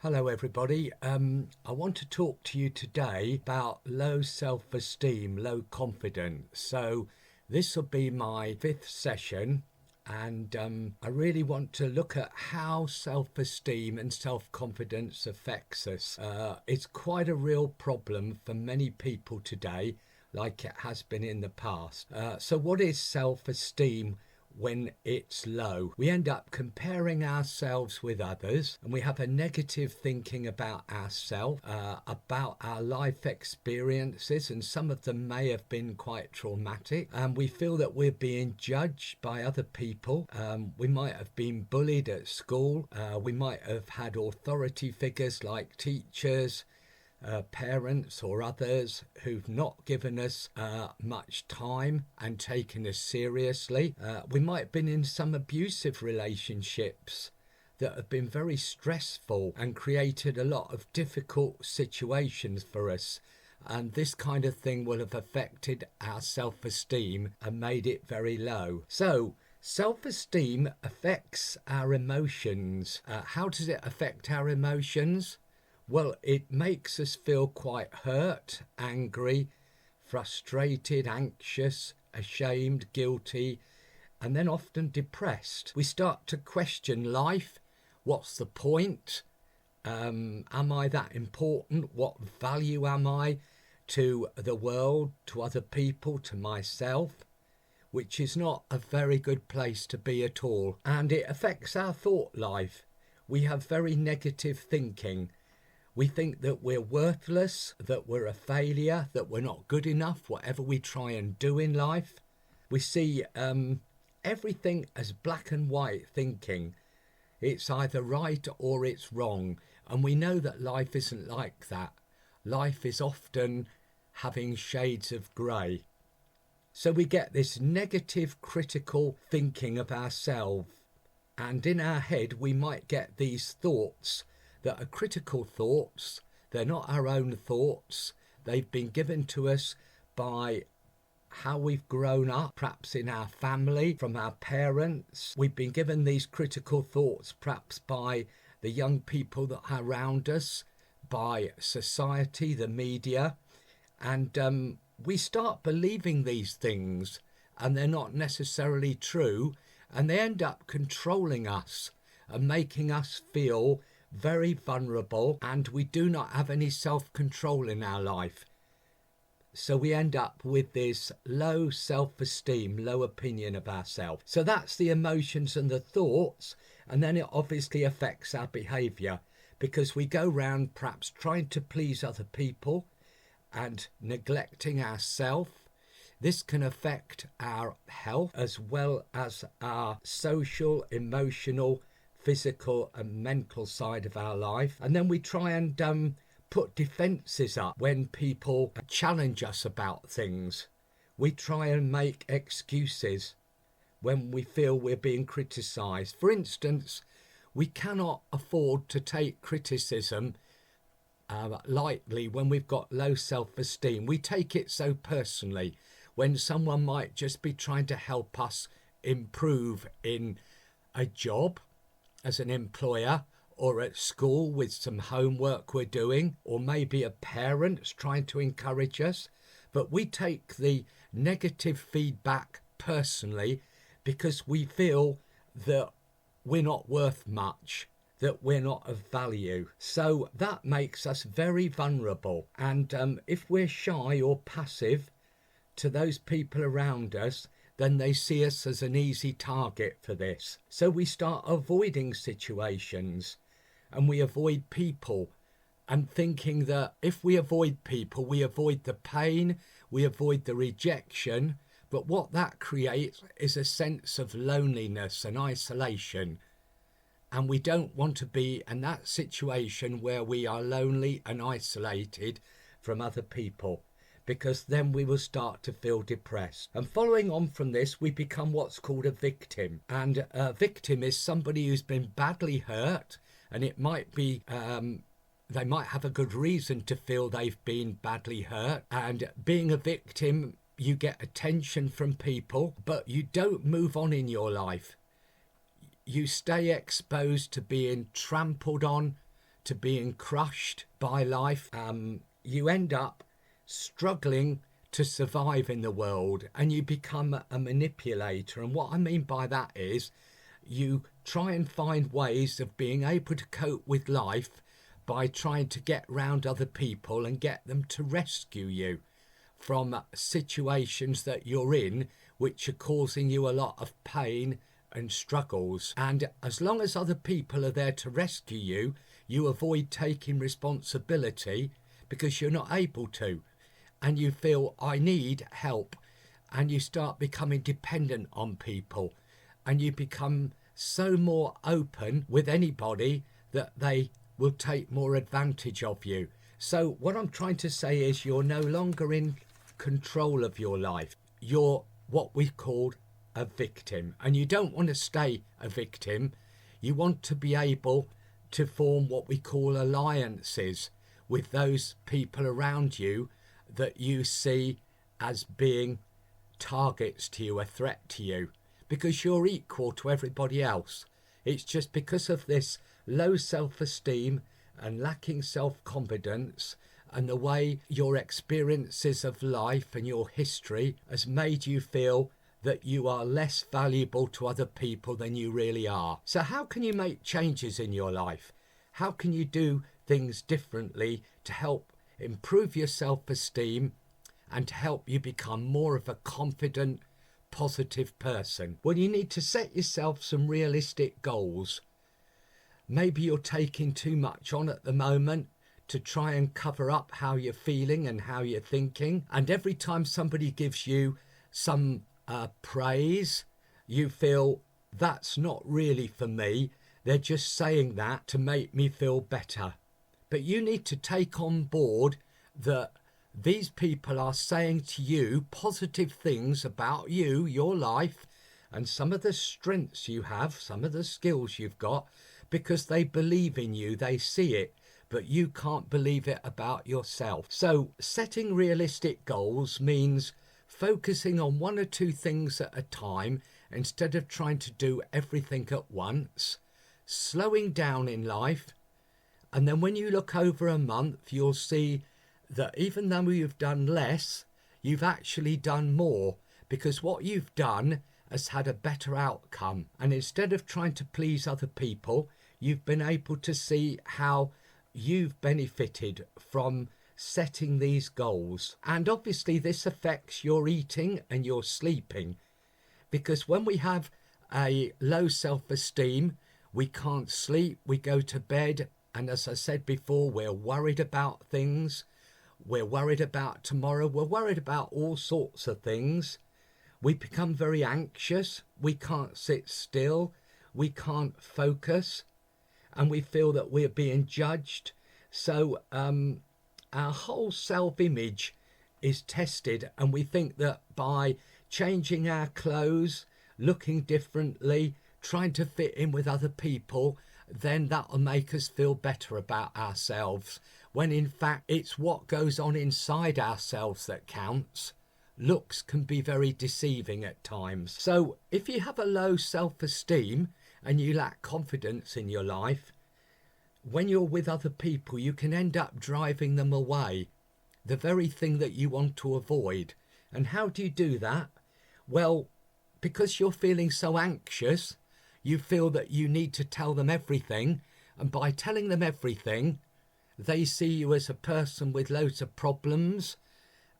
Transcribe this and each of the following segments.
Hello, everybody. I want to talk to you today about low self-esteem, low confidence. So this will be my fifth session, and I really want to look at how self-esteem and self-confidence affects us. It's quite a real problem for many people today, like it has been in the past. So what is self-esteem? When it's low, we end up comparing ourselves with others, and we have a negative thinking about ourselves, about our life experiences, and some of them may have been quite traumatic. And we feel that we're being judged by other people. We might have been bullied at school. We might have had authority figures like teachers, parents or others who've not given us much time and taken us seriously. We might have been in some abusive relationships that have been very stressful and created a lot of difficult situations for us. And this kind of thing will have affected our self-esteem and made it very low. So, self-esteem affects our emotions. How does it affect our emotions? Well, it makes us feel quite hurt, angry, frustrated, anxious, ashamed, guilty, and then often depressed. We start to question life. What's the point? Am I that important? What value am I to the world, to other people, to myself? Which is not a very good place to be at all. And it affects our thought life. We have very negative thinking. We think that we're worthless, that we're a failure, that we're not good enough, whatever we try and do in life. We see everything as black and white thinking. It's either right or it's wrong. And we know that life isn't like that. Life is often having shades of grey. So we get this negative, critical thinking of ourselves. And in our head, we might get these thoughts that are critical thoughts. They're not our own thoughts. They've been given to us by how we've grown up, perhaps in our family, from our parents. We've been given these critical thoughts perhaps by the young people that are around us, by society, the media, and we start believing these things, and they're not necessarily true, and they end up controlling us and making us feel very vulnerable, and we do not have any self-control in our life. So we end up with this low self-esteem, low opinion of ourselves. So that's the emotions and the thoughts, and then it obviously affects our behaviour, because we go round perhaps trying to please other people and neglecting ourselves. This can affect our health as well as our social, emotional, physical and mental side of our life. And then we try and put defences up when people challenge us about things. We try and make excuses when we feel we're being criticised. For instance, we cannot afford to take criticism lightly when we've got low self-esteem. We take it so personally when someone might just be trying to help us improve in a job, as an employer, or at school with some homework we're doing, or maybe a parent's trying to encourage us. But we take the negative feedback personally because we feel that we're not worth much, that we're not of value. So that makes us very vulnerable. And if we're shy or passive to those people around us, then they see us as an easy target for this. So we start avoiding situations, and we avoid people, and thinking that if we avoid people, we avoid the pain, we avoid the rejection. But what that creates is a sense of loneliness and isolation. And we don't want to be in that situation where we are lonely and isolated from other people, because then we will start to feel depressed. And following on from this, we become what's called a victim. And a victim is somebody who's been badly hurt, and it might be they might have a good reason to feel they've been badly hurt. And being a victim, you get attention from people, but you don't move on in your life. You stay exposed to being trampled on, to being crushed by life. You end up struggling to survive in the world, and you become a manipulator. And what I mean by that is you try and find ways of being able to cope with life by trying to get round other people and get them to rescue you from situations that you're in which are causing you a lot of pain and struggles. And as long as other people are there to rescue you, you avoid taking responsibility because you're not able to. And you feel, I need help. And you start becoming dependent on people. And you become so more open with anybody that they will take more advantage of you. So what I'm trying to say is you're no longer in control of your life. You're what we call a victim. And you don't want to stay a victim. You want to be able to form what we call alliances with those people around you that you see as being targets to you, a threat to you, because you're equal to everybody else. It's just because of this low self-esteem and lacking self-confidence and the way your experiences of life and your history has made you feel that you are less valuable to other people than you really are. So how can you make changes in your life? How can you do things differently to help improve your self-esteem and to help you become more of a confident, positive person? Well, you need to set yourself some realistic goals. Maybe you're taking too much on at the moment to try and cover up how you're feeling and how you're thinking. And every time somebody gives you some praise, you feel that's not really for me. They're just saying that to make me feel better. But you need to take on board that these people are saying to you positive things about you, your life, and some of the strengths you have, some of the skills you've got, because they believe in you, they see it, but you can't believe it about yourself. So setting realistic goals means focusing on one or two things at a time instead of trying to do everything at once, slowing down in life. And then when you look over a month, you'll see that even though you've done less, you've actually done more, because what you've done has had a better outcome. And instead of trying to please other people, you've been able to see how you've benefited from setting these goals. And obviously this affects your eating and your sleeping, because when we have a low self-esteem, we can't sleep, we go to bed, and as I said before, we're worried about things. We're worried about tomorrow. We're worried about all sorts of things. We become very anxious. We can't sit still. We can't focus. And we feel that we're being judged. So our whole self-image is tested. And we think that by changing our clothes, looking differently, trying to fit in with other people, then that'll make us feel better about ourselves, when in fact it's what goes on inside ourselves that counts. Looks can be very deceiving at times. So if you have a low self-esteem and you lack confidence in your life, when you're with other people, you can end up driving them away, the very thing that you want to avoid. And how do you do that? Well, because you're feeling so anxious, you feel that you need to tell them everything, and by telling them everything, they see you as a person with loads of problems.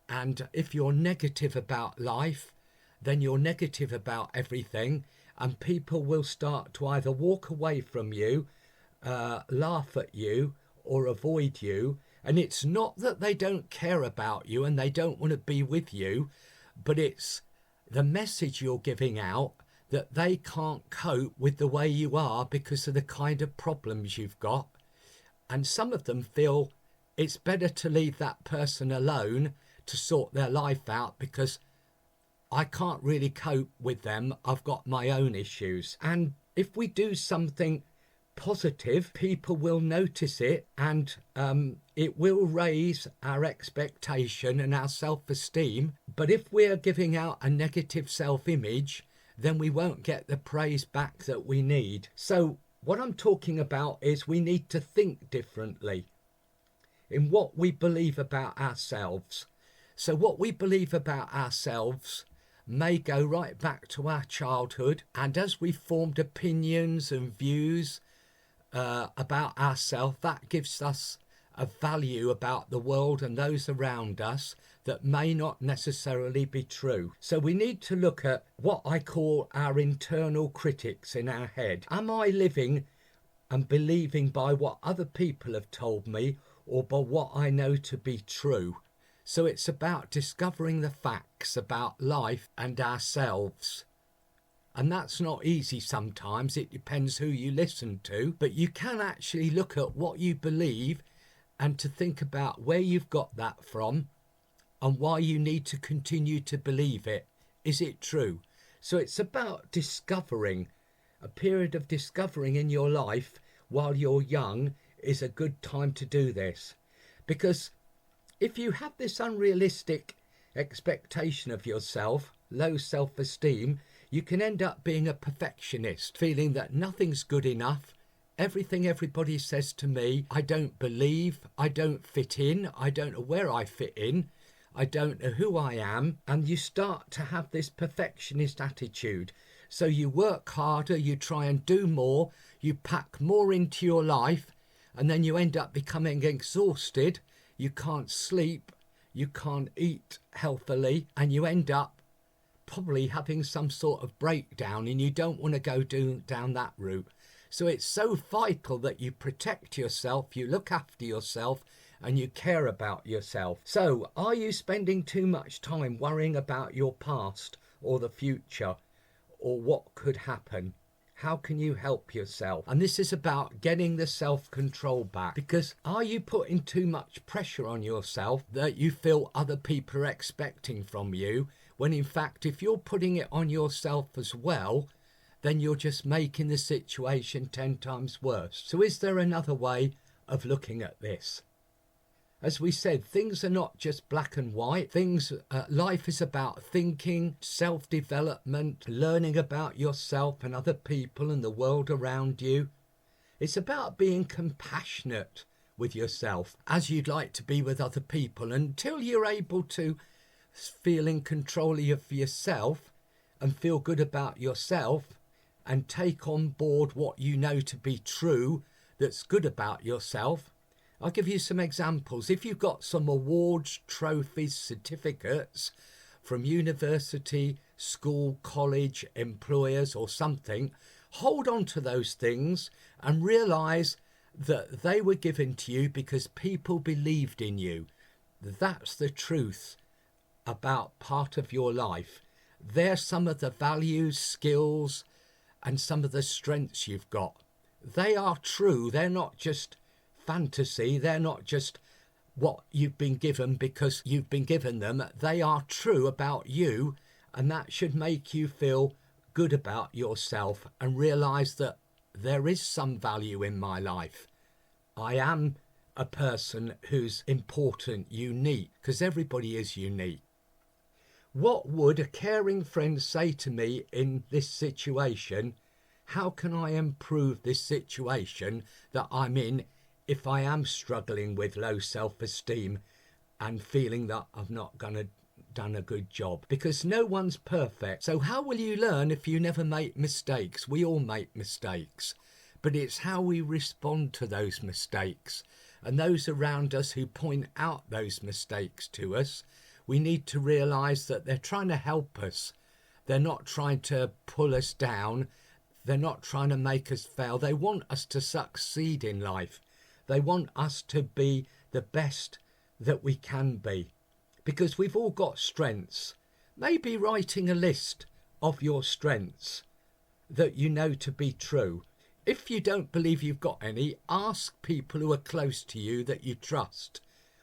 And if you're negative about life, then you're negative about everything, and people will start to either walk away from you, laugh at you, or avoid you. And it's not that they don't care about you and they don't want to be with you, but it's the message you're giving out that they can't cope with the way you are because of the kind of problems you've got. And some of them feel it's better to leave that person alone to sort their life out, because I can't really cope with them. I've got my own issues. And if we do something positive, people will notice it, and it will raise our expectation and our self-esteem. But if we're giving out a negative self-image, then we won't get the praise back that we need. So What I'm talking about is we need to think differently in what we believe about ourselves. So what we believe about ourselves may go right back to our childhood, and as we formed opinions and views about ourselves, that gives us a value about the world and those around us that may not necessarily be true. So we need to look at what I call our internal critics in our head. Am I living and believing by what other people have told me, or by what I know to be true? So it's about discovering the facts about life and ourselves. And that's not easy sometimes. It depends who you listen to. But you can actually look at what you believe and to think about where you've got that from and why you need to continue to believe it. Is it true? So it's about discovering. A period of discovering in your life while you're young is a good time to do this. Because if you have this unrealistic expectation of yourself, low self-esteem, you can end up being a perfectionist, feeling that nothing's good enough. Everything everybody says to me, I don't believe, I don't fit in, I don't know where I fit in, I don't know who I am. And you start to have this perfectionist attitude. So you work harder, you try and do more, you pack more into your life, and then you end up becoming exhausted. You can't sleep, you can't eat healthily, and you end up probably having some sort of breakdown, and you don't want to go down that route. So it's so vital that you protect yourself, you look after yourself, and you care about yourself. So are you spending too much time worrying about your past or the future or what could happen? How can you help yourself? And this is about getting the self-control back. Because are you putting too much pressure on yourself that you feel other people are expecting from you, when in fact if you're putting it on yourself as well, then you're just making the situation 10 times worse. So is there another way of looking at this? As we said, things are not just black and white. Life is about thinking, self-development, learning about yourself and other people and the world around you. It's about being compassionate with yourself, as you'd like to be with other people, until you're able to feel in control of yourself and feel good about yourself and take on board what you know to be true that's good about yourself. I'll give you some examples. If you've got some awards, trophies, certificates from university, school, college, employers or something, hold on to those things and realise that they were given to you because people believed in you. That's the truth about part of your life. They're some of the values, skills and some of the strengths you've got. They are true. They're not just fantasy. They're not just what you've been given because you've been given them. They are true about you, and that should make you feel good about yourself and realise that there is some value in my life. I am a person who's important, unique, because everybody is unique. What would a caring friend say to me in this situation? How can I improve this situation that I'm in if I am struggling with low self-esteem and feeling that I've not done a good job? Because no one's perfect. So how will you learn if you never make mistakes? We all make mistakes, but it's how we respond to those mistakes. And those around us who point out those mistakes to us, we need to realise that they're trying to help us. They're not trying to pull us down. They're not trying to make us fail. They want us to succeed in life. They want us to be the best that we can be, because we've all got strengths. Maybe writing a list of your strengths that you know to be true. If you don't believe you've got any, ask people who are close to you that you trust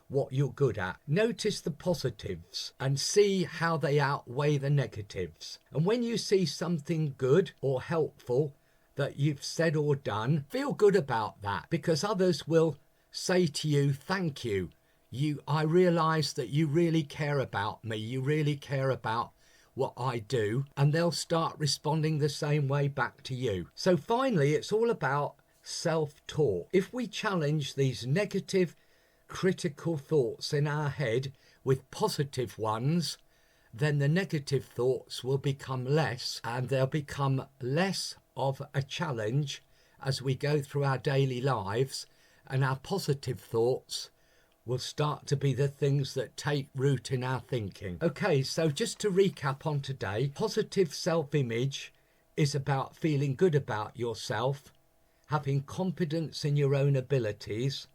what you're good at. Notice the positives and see how they outweigh the negatives. And when you see something good or helpful that you've said or done, feel good about that, because others will say to you, thank you. I realise that you really care about me. You really care about what I do, and they'll start responding the same way back to you. So finally, it's all about self-talk. If we challenge these negative, critical thoughts in our head with positive ones, then the negative thoughts will become less, and they'll become less of a challenge as we go through our daily lives, and our positive thoughts will start to be the things that take root in our thinking. Okay, so just to recap on today, positive self-image is about feeling good about yourself, having confidence in your own abilities,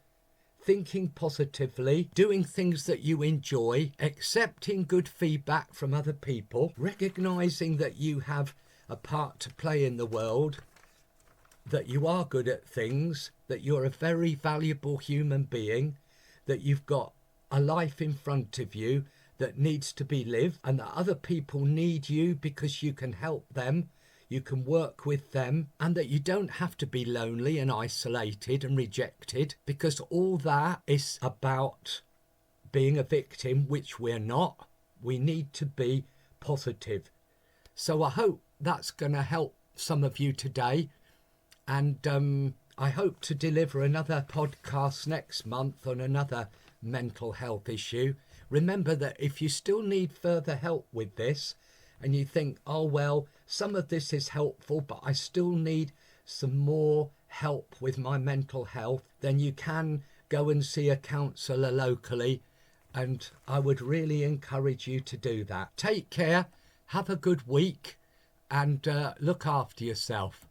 thinking positively, doing things that you enjoy, accepting good feedback from other people, recognizing that you have a part to play in the world, that you are good at things, that you're a very valuable human being, that you've got a life in front of you that needs to be lived, and that other people need you because you can help them, you can work with them, and that you don't have to be lonely and isolated and rejected, because all that is about being a victim, which we're not. We need to be positive. So I hope that's going to help some of you today, and I hope to deliver another podcast next month on another mental health issue. Remember that if you still need further help with this, and you think, oh well, some of this is helpful, but I still need some more help with my mental health, then you can go and see a counsellor locally, and I would really encourage you to do that. Take care, have a good week, and look after yourself.